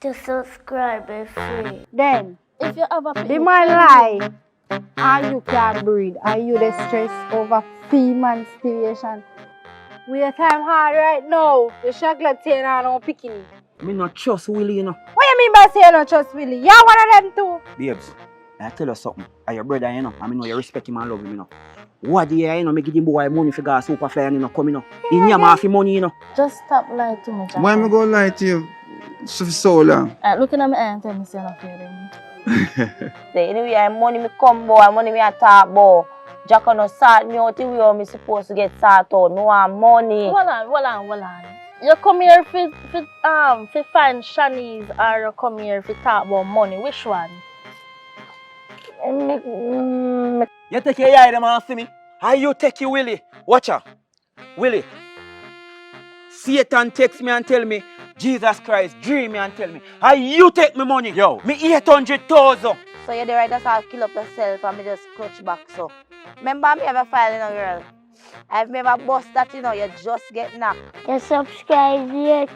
To subscribe is free. Then, If you have a the man lie, and you can breed, and you the stress over female stimulation. We are time hard right now. The chocolate tea and no picking. Me not trust Willie, you know. What you mean by saying you not trust Willie? You're one of them too. Babes, I tell you something. Are your brother, you know. I mean, know you respect him and love him, you know. What do you know? Me give him boy money for gas superfly and you know come, you know. He need half money, you know. just stop lying to me, Jack. Why am I going to lie to you for so long? Looking at me and tell me say no feeling. Anyway, I money me come boy, money me a talk boy. Jack no sort me out the way me supposed to get sort out. No want money. Hold on. You come here for find Shanice or you come here for talk about money? Which one? You take your eye, them and see me. How you take you, Willie? Watch out. Willie. Satan text me and tell me, Jesus Christ, dream me and tell me, how you take me money? Yo, me 800,000. So you're the right that's how kill up yourself and me just clutch back so. Remember me ever filing a girl? I've never bust that, you know, you just get knocked. You subscribe yet?